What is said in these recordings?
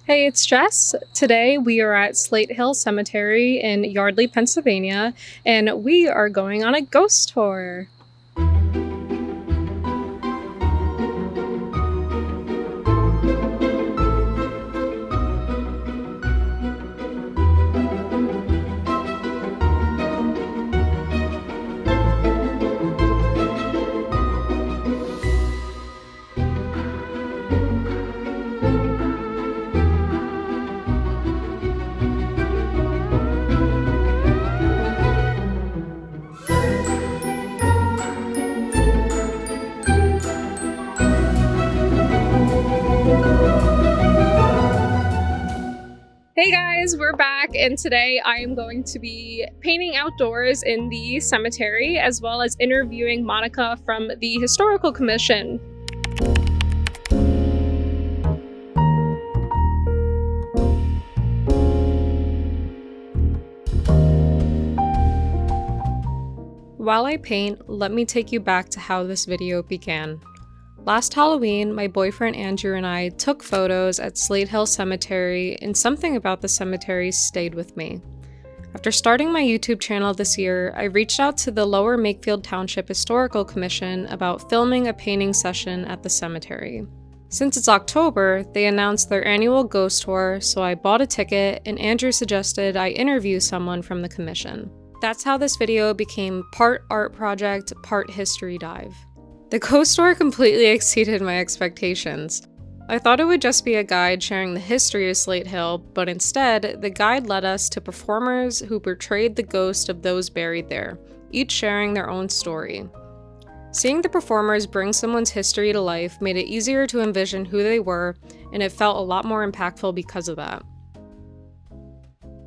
Hey, it's Jess. Today we are at Slate Hill Cemetery in Yardley, Pennsylvania, and we are going on a ghost tour. Hey guys, we're back, and today I am going to be painting outdoors in the cemetery as well as interviewing Monica from the Historical Commission. While I paint, let me take you back to how this video began. Last Halloween, my boyfriend Andrew and I took photos at Slate Hill Cemetery, and something about the cemetery stayed with me. After starting my YouTube channel this year, I reached out to the Lower Makefield Township Historical Commission about filming a painting session at the cemetery. Since it's October, they announced their annual ghost tour, so I bought a ticket, and Andrew suggested I interview someone from the commission. That's how this video became part art project, part history dive. The ghost tour completely exceeded my expectations. I thought it would just be a guide sharing the history of Slate Hill, but instead, the guide led us to performers who portrayed the ghost of those buried there, each sharing their own story. Seeing the performers bring someone's history to life made it easier to envision who they were, and it felt a lot more impactful because of that.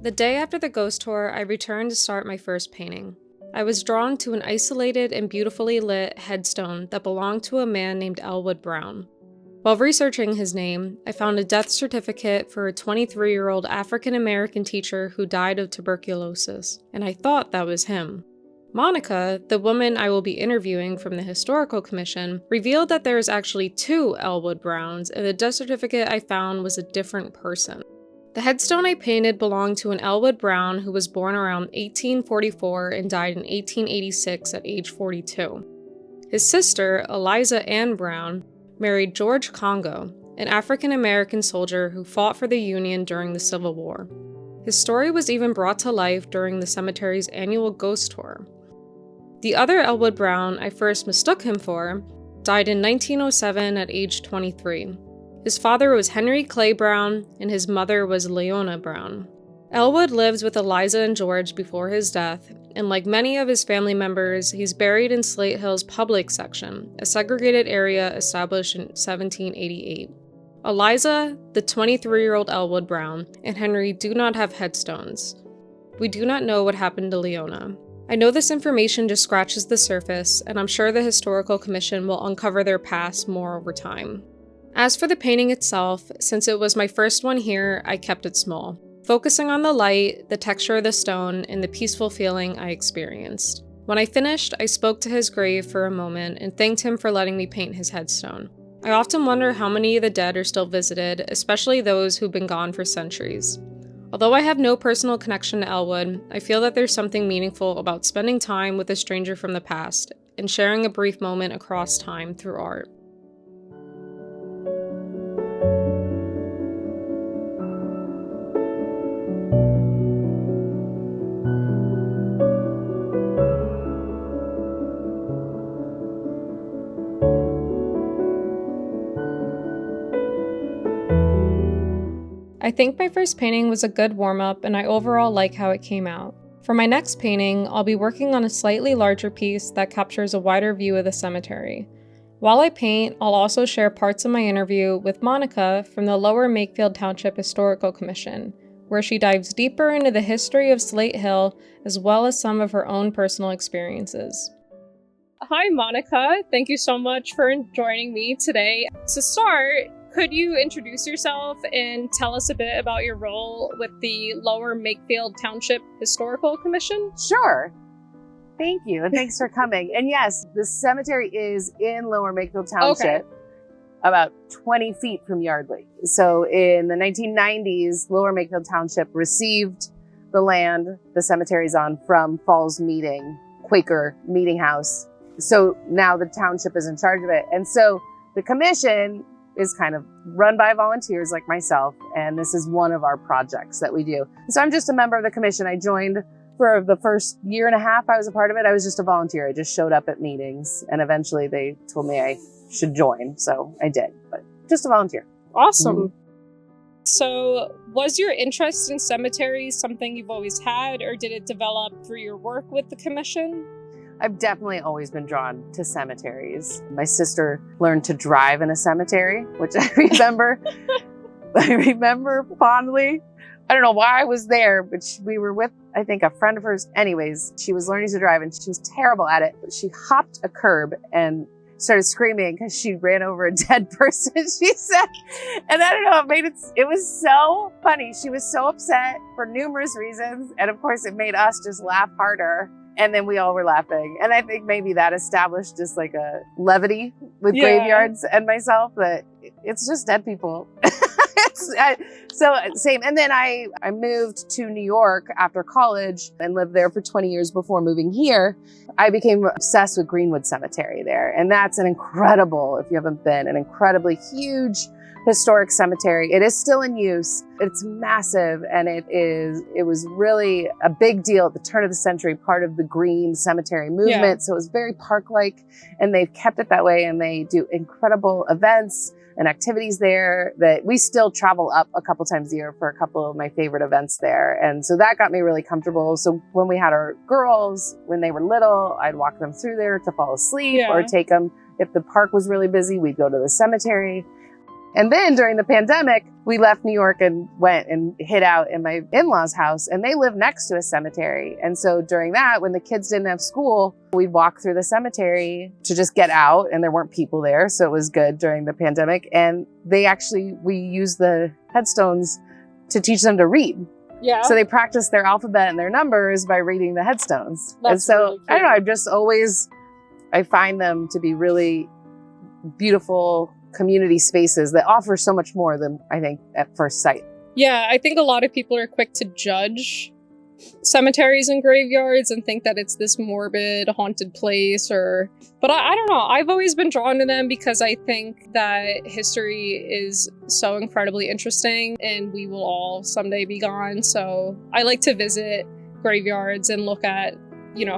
The day after the ghost tour, I returned to start my first painting. I was drawn to an isolated and beautifully lit headstone that belonged to a man named Elwood Brown. While researching his name, I found a death certificate for a 23-year-old African-American teacher who died of tuberculosis, and I thought that was him. Monica, the woman I will be interviewing from the Historical Commission, revealed that there is actually two Elwood Browns, and the death certificate I found was a different person. The headstone I painted belonged to an Elwood Brown who was born around 1844 and died in 1886 at age 42. His sister, Eliza Ann Brown, married George Congo, an African-American soldier who fought for the Union during the Civil War. His story was even brought to life during the cemetery's annual ghost tour. The other Elwood Brown I first mistook him for died in 1907 at age 23. His father was Henry Clay Brown, and his mother was Leona Brown. Elwood lived with Eliza and George before his death, and like many of his family members, he's buried in Slate Hill's public section, a segregated area established in 1788. Eliza, the 23-year-old Elwood Brown, and Henry do not have headstones. We do not know what happened to Leona. I know this information just scratches the surface, and I'm sure the Historical Commission will uncover their past more over time. As for the painting itself, since it was my first one here, I kept it small, focusing on the light, the texture of the stone, and the peaceful feeling I experienced. When I finished, I spoke to his grave for a moment and thanked him for letting me paint his headstone. I often wonder how many of the dead are still visited, especially those who've been gone for centuries. Although I have no personal connection to Elwood, I feel that there's something meaningful about spending time with a stranger from the past and sharing a brief moment across time through art. I think my first painting was a good warm-up, and I overall like how it came out. For my next painting, I'll be working on a slightly larger piece that captures a wider view of the cemetery. While I paint, I'll also share parts of my interview with Monica from the Lower Makefield Township Historical Commission, where she dives deeper into the history of Slate Hill as well as some of her own personal experiences. Hi, Monica. Thank you so much for joining me today. To start, could you introduce yourself and tell us a bit about your role with the Lower Makefield Township Historical Commission? Sure. Thank you, and thanks for coming. And yes, the cemetery is in Lower Makefield Township. Okay. about 20 feet from Yardley. So in the 1990s, Lower Makefield Township received the land the cemetery's on from Falls Meeting, Quaker Meeting House. So now the township is in charge of it. And so the commission is kind of run by volunteers like myself, and this is one of our projects that we do. So I'm just a member of the commission. I joined for the first year and a half I was a part of it. I was just a volunteer. I just showed up at meetings, and eventually they told me I should join. So I did, but just a volunteer. Awesome. Mhm. So was your interest in cemeteries something you've always had, or did it develop through your work with the commission? I've definitely always been drawn to cemeteries. My sister learned to drive in a cemetery, which I remember fondly. I don't know why I was there, but we were with, I think, a friend of hers. Anyways, she was learning to drive and she was terrible at it. But she hopped a curb and started screaming because she ran over a dead person, she said. And I don't know, it was so funny. She was so upset for numerous reasons. And of course, it made us just laugh harder. And then we all were laughing. And I think maybe that established just like a levity with graveyards and myself, that it's just dead people. So same. And then I moved to New York after college and lived there for 20 years before moving here. I became obsessed with Greenwood Cemetery there. And that's an incredible, if you haven't been, an incredibly huge historic cemetery. It is still in use. It's massive, and it was really a big deal at the turn of the century, part of the green cemetery movement. Yeah. So it was very park-like, and they've kept it that way, and they do incredible events and activities there that we still travel up a couple times a year for a couple of my favorite events there. And so that got me really comfortable. So when we had our girls, when they were little, I'd walk them through there to fall asleep or take them. If the park was really busy, we'd go to the cemetery. And then during the pandemic, we left New York and went and hid out in my in-laws' house, and they live next to a cemetery. And so during that, when the kids didn't have school, we'd walk through the cemetery to just get out, and there weren't people there. So it was good during the pandemic. And we used the headstones to teach them to read. Yeah. So they practiced their alphabet and their numbers by reading the headstones. And so, really I don't know, I find them to be really beautiful community spaces that offer so much more than I think at first sight. Yeah, I think a lot of people are quick to judge cemeteries and graveyards and think that it's this morbid, haunted place, but I don't know. I've always been drawn to them because I think that history is so incredibly interesting, and we will all someday be gone. So I like to visit graveyards and look at,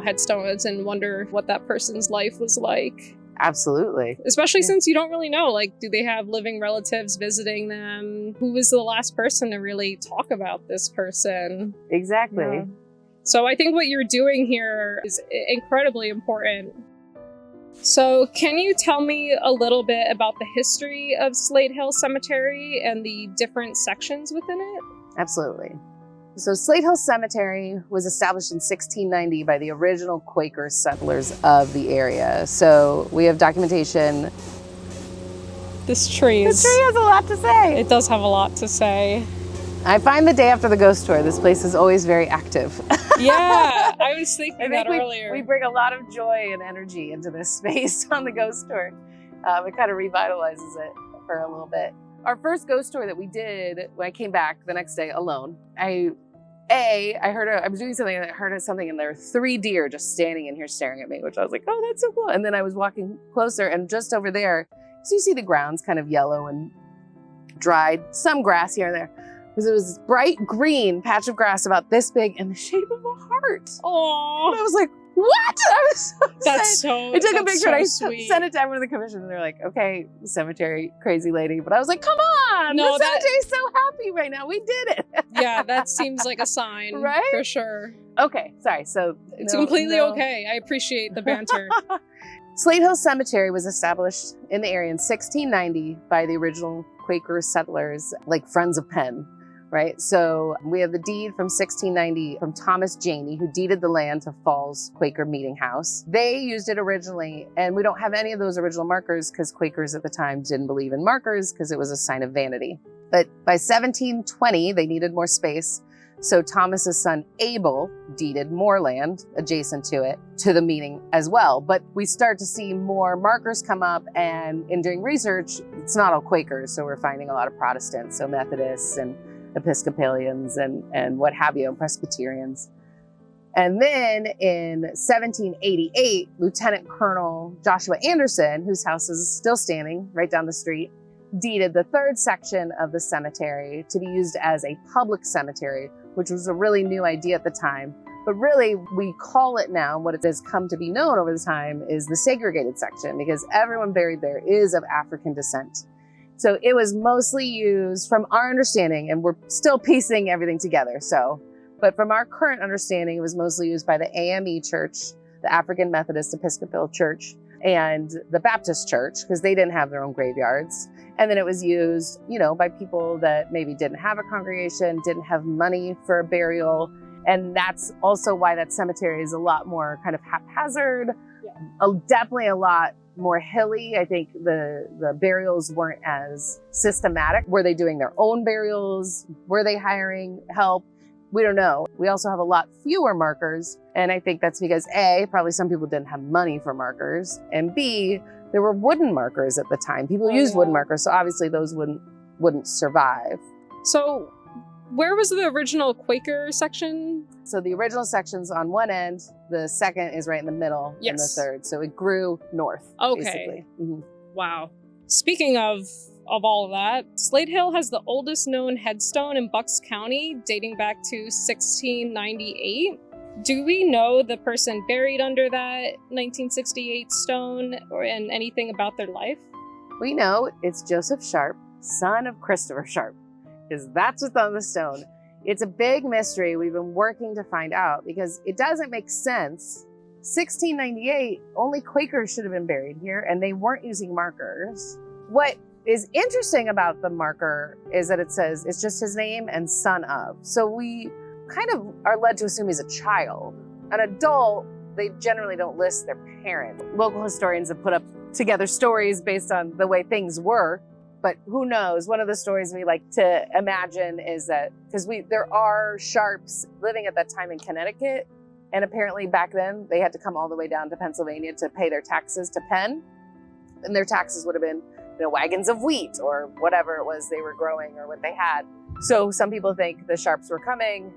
headstones and wonder what that person's life was like. Absolutely. Especially since you don't really know, like, do they have living relatives visiting them? Who was the last person to really talk about this person? Exactly. Yeah. So I think what you're doing here is incredibly important. So can you tell me a little bit about the history of Slate Hill Cemetery and the different sections within it? Absolutely. So Slate Hill Cemetery was established in 1690 by the original Quaker settlers of the area. So we have documentation. This tree has a lot to say. It does have a lot to say. I find the day after the ghost tour, this place is always very active. Yeah, I was thinking that earlier. We bring a lot of joy and energy into this space on the ghost tour. It kind of revitalizes it for a little bit. Our first ghost tour that we did when I came back the next day alone, I was doing something and I heard something, and there were 3 deer just standing in here staring at me, which I was like, oh, that's so cool. And then I was walking closer, and just over there, so you see the ground's kind of yellow and dried, some grass here and there. Because it was bright green patch of grass about this big in the shape of a heart. Oh, I was like, what? I was so excited. That's so I took a picture and I sweet. sent it to everyone in the commission, and they're like, okay, cemetery crazy lady. But I was like, come on, the cemetery's so happy right now. We did it. Yeah, that seems like a sign, right? For sure. Okay, sorry. So it's completely okay. I appreciate the banter. Slate Hill Cemetery was established in the area in 1690 by the original Quaker settlers, like Friends of Penn. Right, so we have the deed from 1690 from Thomas Janey, who deeded the land to Falls Quaker Meeting House. They used it originally, and we don't have any of those original markers because Quakers at the time didn't believe in markers because it was a sign of vanity. But by 1720, they needed more space. So Thomas's son Abel deeded more land adjacent to it to the meeting as well. But we start to see more markers come up, and in doing research, it's not all Quakers. So we're finding a lot of Protestants, so Methodists and Episcopalians and what have you, and Presbyterians. And then in 1788, Lieutenant Colonel Joshua Anderson, whose house is still standing right down the street, deeded the third section of the cemetery to be used as a public cemetery, which was a really new idea at the time. But really, we call it now, what it has come to be known over the time, is the segregated section, because everyone buried there is of African descent. So it was mostly used, from our understanding, and we're still piecing everything together, but from our current understanding, it was mostly used by the AME Church, the African Methodist Episcopal Church, and the Baptist Church, because they didn't have their own graveyards. And then it was used, by people that maybe didn't have a congregation, didn't have money for a burial. And that's also why that cemetery is a lot more kind of haphazard, definitely a lot more hilly. I think the burials weren't as systematic. Were they doing their own burials? Were they hiring help? We don't know. We also have a lot fewer markers. And I think that's because A, probably some people didn't have money for markers. And B, there were wooden markers at the time. People used wooden markers. So obviously those wouldn't survive. So where was the original Quaker section? So the original section's on one end. The second is right in the middle. And the third. So it grew north, basically. Mm-hmm. Wow. Speaking of all of that, Slate Hill has the oldest known headstone in Bucks County, dating back to 1698. Do we know the person buried under that 1968 stone and anything about their life? We know it's Joseph Sharp, son of Christopher Sharp, because that's what's on the stone. It's a big mystery we've been working to find out, because it doesn't make sense. 1698, only Quakers should have been buried here, and they weren't using markers. What is interesting about the marker is that it says it's just his name and son of. So we kind of are led to assume he's a child. An adult, they generally don't list their parent. Local historians have put up together stories based on the way things were, but who knows? One of the stories we like to imagine is that, because there are Sharps living at that time in Connecticut, and apparently back then they had to come all the way down to Pennsylvania to pay their taxes to Penn, and their taxes would have been wagons of wheat or whatever it was they were growing or what they had. So some people think the Sharps were coming,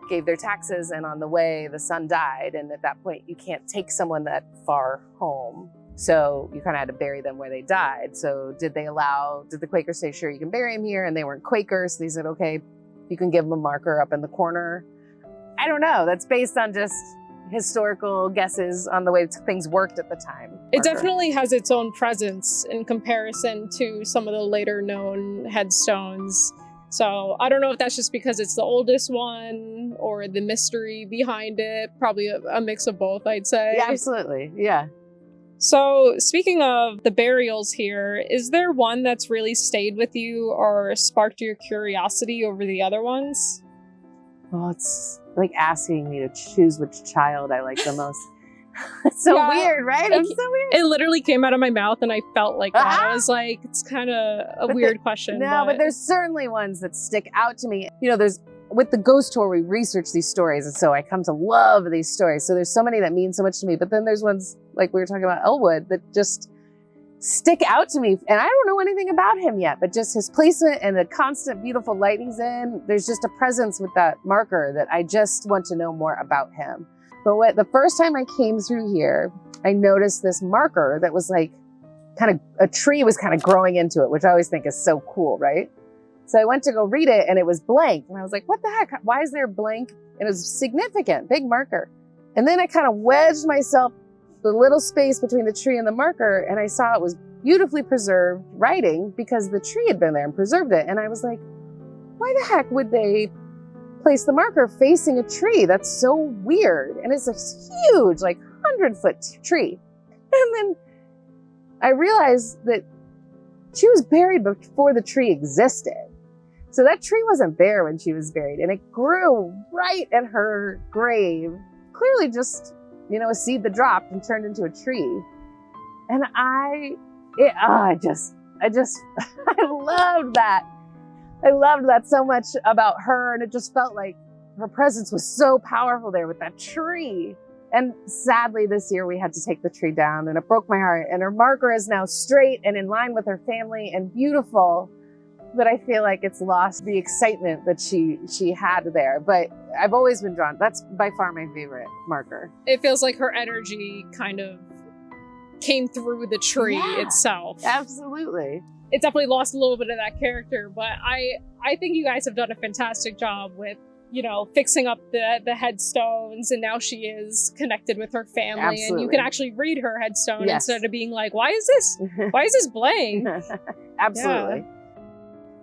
gave their taxes, and on the way the son died. And at that point, you can't take someone that far home. So you kind of had to bury them where they died. So did the Quakers say, sure, you can bury him here? And they weren't Quakers. So they said, okay, you can give them a marker up in the corner. I don't know. That's based on just historical guesses on the way things worked at the time. It definitely has its own presence in comparison to some of the later known headstones. So I don't know if that's just because it's the oldest one or the mystery behind it. Probably a mix of both, I'd say. Yeah, absolutely. Yeah. So speaking of the burials here, is there one that's really stayed with you or sparked your curiosity over the other ones? Well, it's like asking me to choose which child I like the most. It's so weird, right? It's so weird. It literally came out of my mouth and I felt like that. I was like, it's kind of a weird question. But there's certainly ones that stick out to me. With the ghost tour, we research these stories. And so I come to love these stories. So there's so many that mean so much to me. But then there's ones like we were talking about Elwood that just stick out to me. And I don't know anything about him yet, but just his placement and the constant beautiful light he's in, there's just a presence with that marker that I just want to know more about him. But the first time I came through here, I noticed this marker that was like a tree was kind of growing into it, which I always think is so cool, right? So I went to go read it and it was blank. And I was like, what the heck? Why is there blank? And it was significant, big marker. And then I kind of wedged myself the little space between the tree and the marker, and I saw it was beautifully preserved writing because the tree had been there and preserved it. And I was like, why the heck would they place the marker facing a tree? That's so weird. And it's a huge, 100-foot tree. And then I realized that she was buried before the tree existed. So that tree wasn't there when she was buried, and it grew right at her grave. Clearly just, a seed that dropped and turned into a tree. And I loved that. I loved that so much about her, and it just felt like her presence was so powerful there with that tree. And sadly, this year we had to take the tree down, and it broke my heart. And her marker is now straight and in line with her family and beautiful. But I feel like it's lost the excitement that she had there. But I've always been drawn. That's by far my favorite marker. It feels like her energy kind of came through the tree itself. Absolutely. It definitely lost a little bit of that character, but I think you guys have done a fantastic job with, fixing up the headstones, and now she is connected with her family. Absolutely. And you can actually read her headstone instead of being like, why is this blank? Absolutely. Yeah.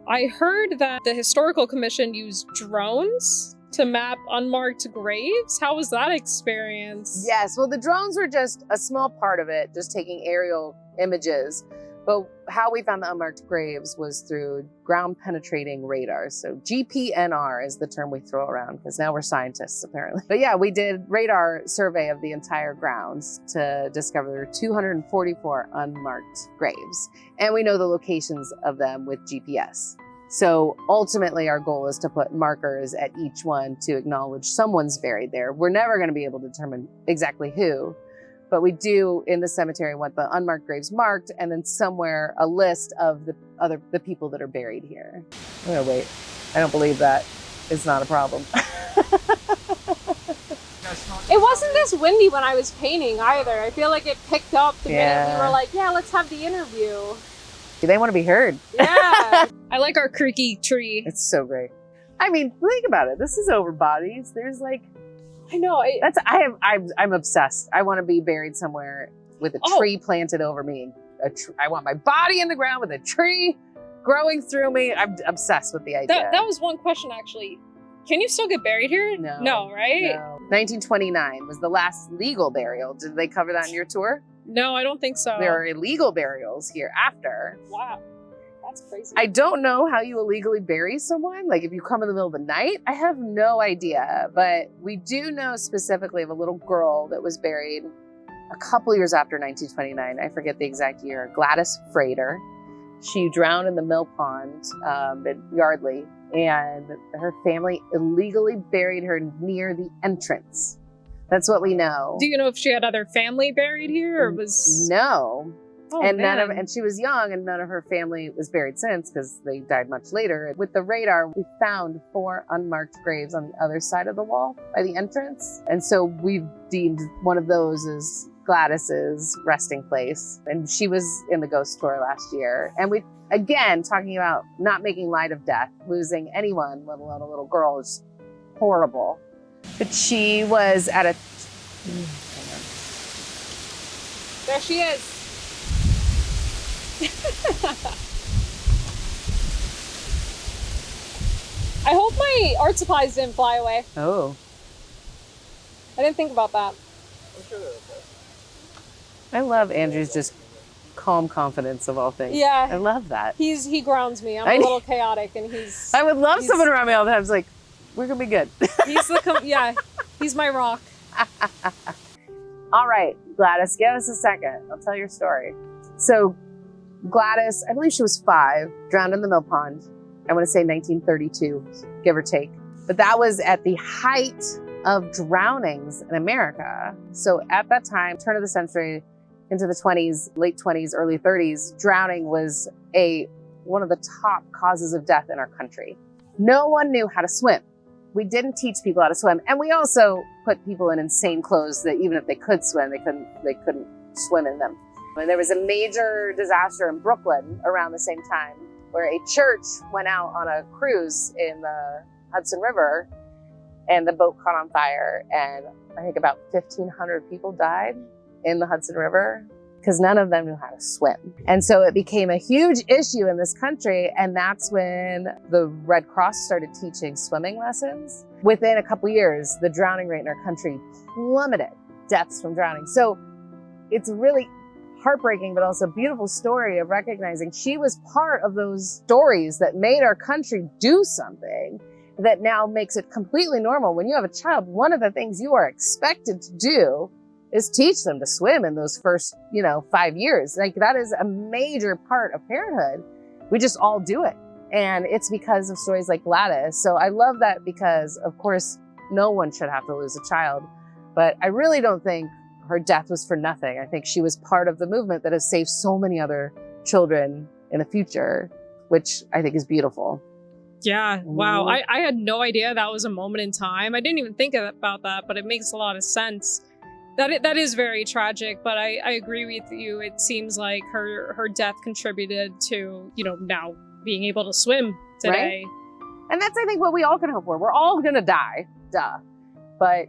I heard that the Historical Commission used drones to map unmarked graves. How was that experience? Yes, well, the drones were just a small part of it, just taking aerial images. But how we found the unmarked graves was through ground penetrating radar. So GPNR is the term we throw around because now we're scientists apparently. But yeah, we did radar survey of the entire grounds to discover there were 244 unmarked graves. And we know the locations of them with GPS. So ultimately our goal is to put markers at each one to acknowledge someone's buried there. We're never going to be able to determine exactly who, but we do in the cemetery want the unmarked graves marked, and then somewhere a list of the people that are buried here. I'm gonna wait. I don't believe that is not a problem. It wasn't this windy when I was painting either. I feel like it picked up the minute we were like, let's have the interview. They want to be heard. Yeah. I like our creaky tree. It's so great. I mean, think about it. This is over bodies. There's like, I know. I'm obsessed. I want to be buried somewhere with a tree planted over me. I want my body in the ground with a tree growing through me. I'm obsessed with the idea. That was one question actually. Can you still get buried here? No, right? No. 1929 was the last legal burial. Did they cover that in your tour? No, I don't think so. There are illegal burials here after. Wow. That's crazy. I don't know how you illegally bury someone. Like if you come in the middle of the night, I have no idea. But we do know specifically of a little girl that was buried a couple years after 1929. I forget the exact year. Gladys Frater. She drowned in the mill pond at Yardley, and her family illegally buried her near the entrance. That's what we know. Do you know if she had other family buried here, or was no? Oh, and man. and she was young, and none of her family was buried since because they died much later. With the radar, we found 4 unmarked graves on the other side of the wall by the entrance, and so we've deemed one of those as Gladys's resting place. And she was in the ghost tour last year, and we again talking about not making light of death, losing anyone, let alone a little girl, is horrible. But she was at a... There she is. I hope my art supplies didn't fly away. Oh. I didn't think about that. I'm sure they're okay. I love Andrew's just calm confidence of all things. Yeah. I love that. He grounds me. I'm a little chaotic, and he's... I would love someone around me all the time. It's like, we're going to be good. He's my rock. All right, Gladys, give us a second. I'll tell your story. So Gladys, I believe she was 5, drowned in the mill pond. I want to say 1932, give or take. But that was at the height of drownings in America. So at that time, turn of the century, into the 20s, late 20s, early 30s, drowning was one of the top causes of death in our country. No one knew how to swim. We didn't teach people how to swim. And we also put people in insane clothes that even if they could swim, they couldn't swim in them. And there was a major disaster in Brooklyn around the same time where a church went out on a cruise in the Hudson River and the boat caught on fire. And I think about 1,500 people died in the Hudson River because none of them knew how to swim. And so it became a huge issue in this country. And that's when the Red Cross started teaching swimming lessons. Within a couple years, the drowning rate in our country plummeted, deaths from drowning. So it's really heartbreaking, but also a beautiful story of recognizing she was part of those stories that made our country do something that now makes it completely normal. When you have a child, one of the things you are expected to do is teach them to swim in those first, 5 years. Like that is a major part of parenthood. We just all do it. And it's because of stories like Gladys. So I love that because, of course, no one should have to lose a child. But I really don't think her death was for nothing. I think she was part of the movement that has saved so many other children in the future, which I think is beautiful. Yeah, wow. I had no idea that was a moment in time. I didn't even think about that, but it makes a lot of sense. That is very tragic, but I agree with you. It seems like her death contributed to, now being able to swim today. Right? And that's, I think, what we all can hope for. We're all going to die, duh. But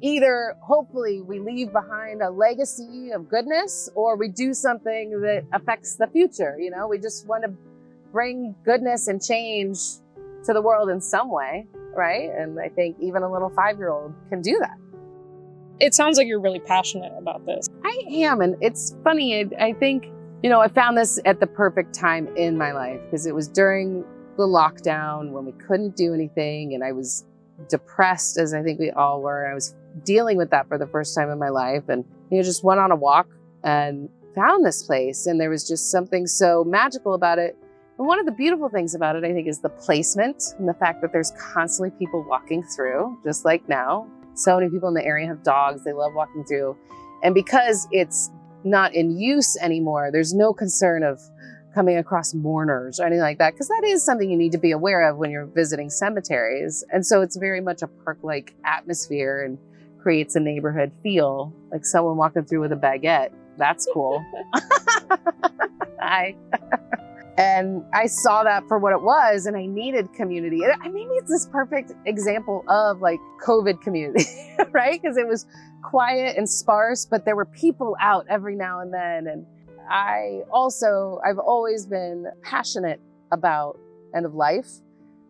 either, hopefully, we leave behind a legacy of goodness, or we do something that affects the future. We just want to bring goodness and change to the world in some way, right? And I think even a little 5-year-old can do that. It sounds like you're really passionate about this. I am, and it's funny. I think, I found this at the perfect time in my life because it was during the lockdown when we couldn't do anything, and I was depressed, as I think we all were. I was dealing with that for the first time in my life, and just went on a walk and found this place, and there was just something so magical about it. And one of the beautiful things about it, I think, is the placement and the fact that there's constantly people walking through, just like now. So many people in the area have dogs. They love walking through. And because it's not in use anymore, there's no concern of coming across mourners or anything like that, because that is something you need to be aware of when you're visiting cemeteries. And so it's very much a park-like atmosphere and creates a neighborhood feel, like someone walking through with a baguette. That's cool. Hi. And I saw that for what it was, and I needed community. Maybe it's this perfect example of like COVID community, right? Because it was quiet and sparse, but there were people out every now and then. And I've always been passionate about end of life.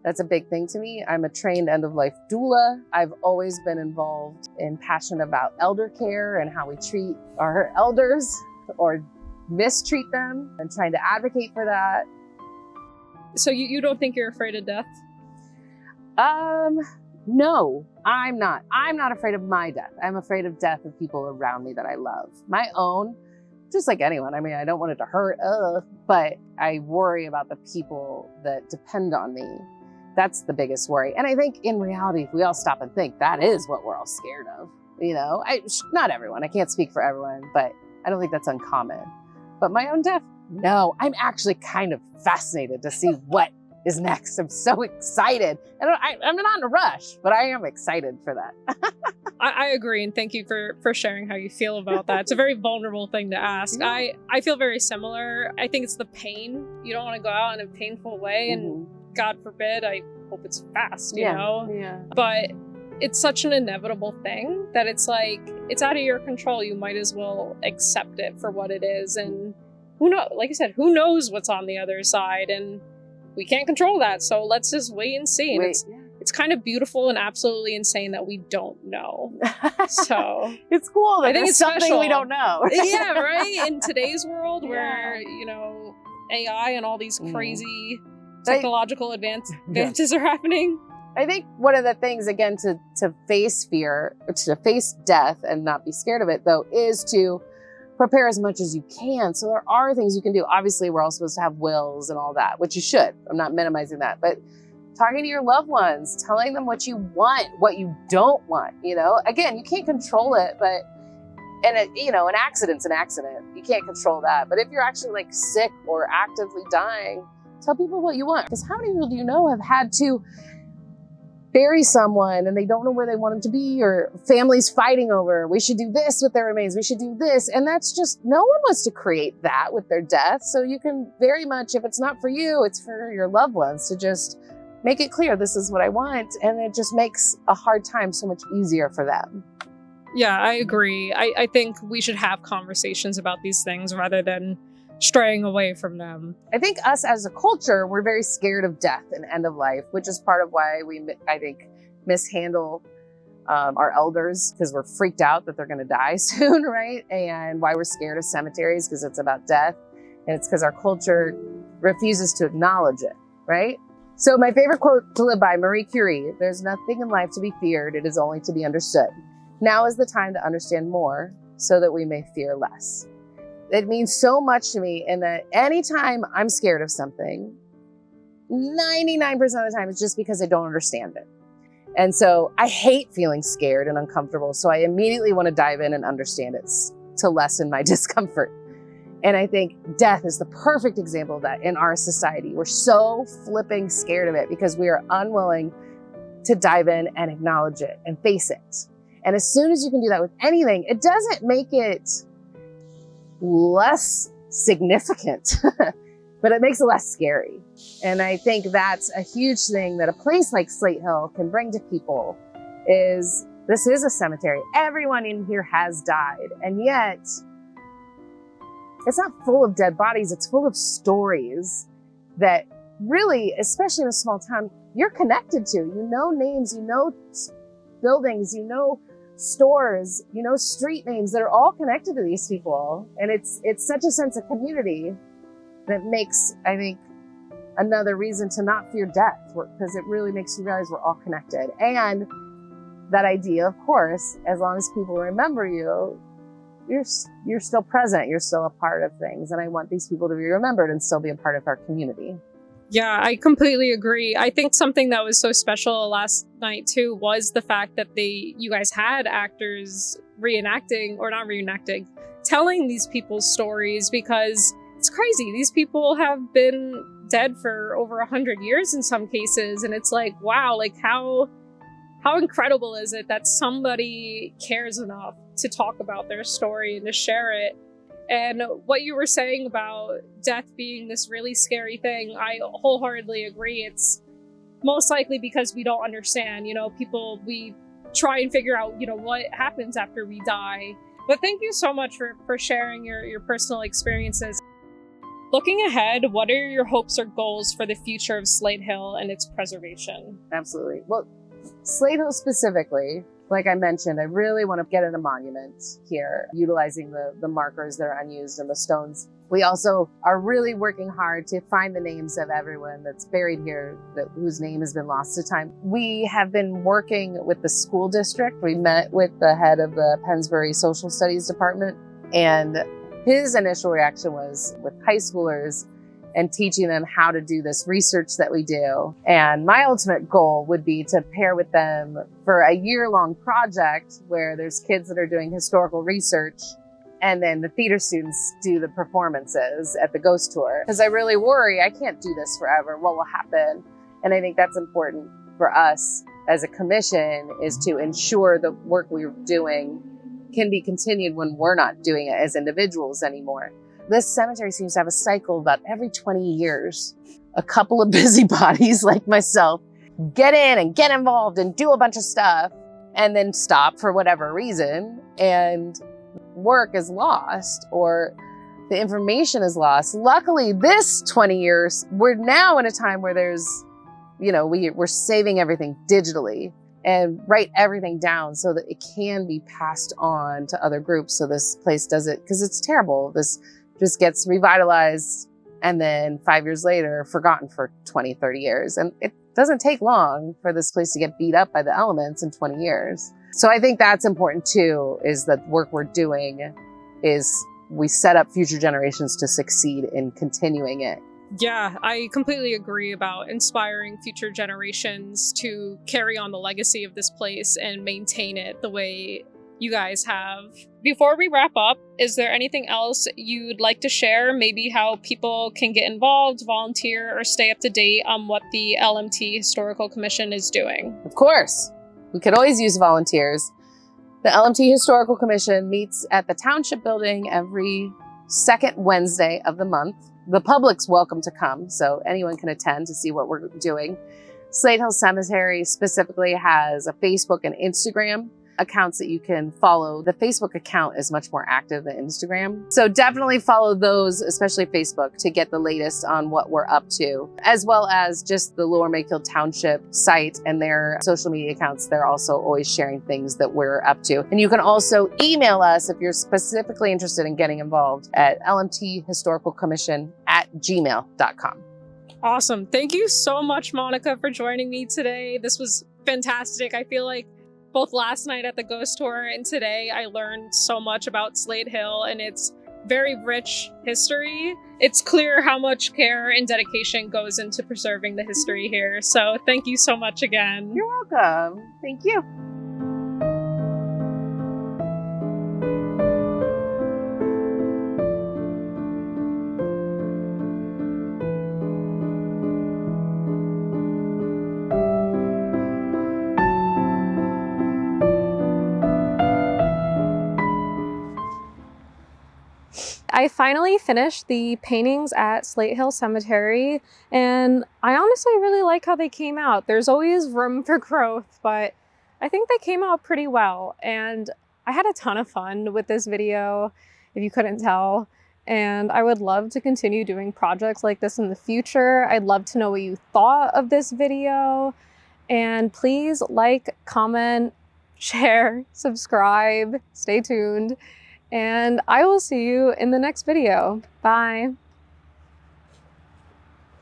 That's a big thing to me. I'm a trained end of life doula. I've always been involved in passion about elder care and how we treat our elders or mistreat them, and trying to advocate for that. So you don't think you're afraid of death? No, I'm not. I'm not afraid of my death. I'm afraid of death of people around me that I love. My own, just like anyone. I don't want it to hurt, but I worry about the people that depend on me. That's the biggest worry. And I think in reality, if we all stop and think, that is what we're all scared of. Not everyone. I can't speak for everyone, but I don't think that's uncommon. But my own death, no. I'm actually kind of fascinated to see what is next. I'm so excited. And I'm not in a rush, but I am excited for that. I agree, and thank you for sharing how you feel about that. It's a very vulnerable thing to ask. Yeah. I feel very similar. I think it's the pain. You don't want to go out in a painful way, and God forbid, I hope it's fast, you know? Yeah. But it's such an inevitable thing that it's like, it's out of your control. You might as well accept it for what it is. And who knows, like I said, who knows what's on the other side? And we can't control that. So let's just wait and see. And it's kind of beautiful and absolutely insane that we don't know. So it's cool that I think there's it's something special. we don't know. Yeah, right? In today's world where, AI and all these crazy technological advances are happening. I think one of the things, again, to face fear, to face death and not be scared of it, though, is to prepare as much as you can. So there are things you can do. Obviously, we're all supposed to have wills and all that, which you should. I'm not minimizing that. But talking to your loved ones, telling them what you want, what you don't want, Again, you can't control it, but, an accident's an accident. You can't control that. But if you're actually like sick or actively dying, tell people what you want. Because how many people do you know have had to bury someone and they don't know where they want them to be, or families fighting over, we should do this with their remains, we should do this. And that's just, no one wants to create that with their death. So you can very much, if it's not for you, it's for your loved ones, to just make it clear, this is what I want. And it just makes a hard time so much easier for them. Yeah, I agree. I think we should have conversations about these things rather than straying away from them. I think us as a culture, we're very scared of death and end of life, which is part of why we, I think, mishandle our elders, because we're freaked out that they're going to die soon, right? And why we're scared of cemeteries, because it's about death. And it's because our culture refuses to acknowledge it, right? So my favorite quote to live by, Marie Curie: "There's nothing in life to be feared, it is only to be understood. Now is the time to understand more so that we may fear less." It means so much to me in that anytime I'm scared of something, 99% of the time, it's just because I don't understand it. And so I hate feeling scared and uncomfortable. So I immediately want to dive in and understand it to lessen my discomfort. And I think death is the perfect example of that in our society. We're so flipping scared of it because we are unwilling to dive in and acknowledge it and face it. And as soon as you can do that with anything, it doesn't make it less significant, but it makes it less scary. And I think that's a huge thing that a place like Slate Hill can bring to people is this is a cemetery. Everyone in here has died. And yet it's not full of dead bodies. It's full of stories that really, especially in a small town, you're connected to. You know names, you know buildings, you know stores, you know street names that are all connected to these people. And it's such a sense of community that makes, I think, another reason to not fear death, because it really makes you realize we're all connected. And that idea, of course, as long as people remember you, you're still present, you're still a part of things. And I want these people to be remembered and still be a part of our community. Yeah, I completely agree. I think something that was so special last night too was the fact that you guys had actors telling these people's stories, because it's crazy. These people have been dead for over 100 years in some cases. And it's like, wow, like how incredible is it that somebody cares enough to talk about their story and to share it? And what you were saying about death being this really scary thing, I wholeheartedly agree. It's most likely because we don't understand, we try and figure out, what happens after we die. But thank you so much for sharing your personal experiences. Looking ahead, what are your hopes or goals for the future of Slate Hill and its preservation? Absolutely. Well, Slate Hill specifically, like I mentioned, I really want to get in a monument here, utilizing the markers that are unused and the stones. We also are really working hard to find the names of everyone that's buried here whose name has been lost to time. We have been working with the school district. We met with the head of the Pennsbury Social Studies Department, and his initial reaction was with high schoolers and teaching them how to do this research that we do. And my ultimate goal would be to pair with them for a year-long project where there's kids that are doing historical research, and then the theater students do the performances at the ghost tour. Because I really worry, I can't do this forever. What will happen? And I think that's important for us as a commission, is to ensure the work we're doing can be continued when we're not doing it as individuals anymore. This cemetery seems to have a cycle about every 20 years. A couple of busybodies like myself get in and get involved and do a bunch of stuff and then stop for whatever reason, and work is lost or the information is lost. Luckily, this 20 years, we're now in a time where there's, we're saving everything digitally and write everything down so that it can be passed on to other groups. So this place does it, because it's terrible. This just gets revitalized and then 5 years later, forgotten for 20, 30 years. And it doesn't take long for this place to get beat up by the elements in 20 years. So I think that's important too, is that work we're doing is we set up future generations to succeed in continuing it. Yeah, I completely agree about inspiring future generations to carry on the legacy of this place and maintain it the way you guys have. Before we wrap up, is there anything else you'd like to share? Maybe how people can get involved, volunteer, or stay up to date on what the LMT Historical Commission is doing? Of course. We could always use volunteers. The LMT Historical Commission meets at the Township building every second Wednesday of the month. The public's welcome to come, so anyone can attend to see what we're doing. Slate Hill Cemetery specifically has a Facebook and Instagram accounts that you can follow. The Facebook account is much more active than Instagram. So definitely follow those, especially Facebook, to get the latest on what we're up to, as well as just the Lower Makefield Township site and their social media accounts. They're also always sharing things that we're up to. And you can also email us if you're specifically interested in getting involved at lmthistoricalcommission@gmail.com. Awesome. Thank you so much, Monica, for joining me today. This was fantastic. I feel like both last night at the ghost tour and today I learned so much about Slate Hill and its very rich history. It's clear how much care and dedication goes into preserving the history here. So thank you so much again. You're welcome. Thank you. I finally finished the paintings at Slate Hill Cemetery, and I honestly really like how they came out. There's always room for growth, but I think they came out pretty well, and I had a ton of fun with this video, if you couldn't tell, and I would love to continue doing projects like this in the future. I'd love to know what you thought of this video, and please like, comment, share, subscribe, stay tuned. And I will see you in the next video. Bye.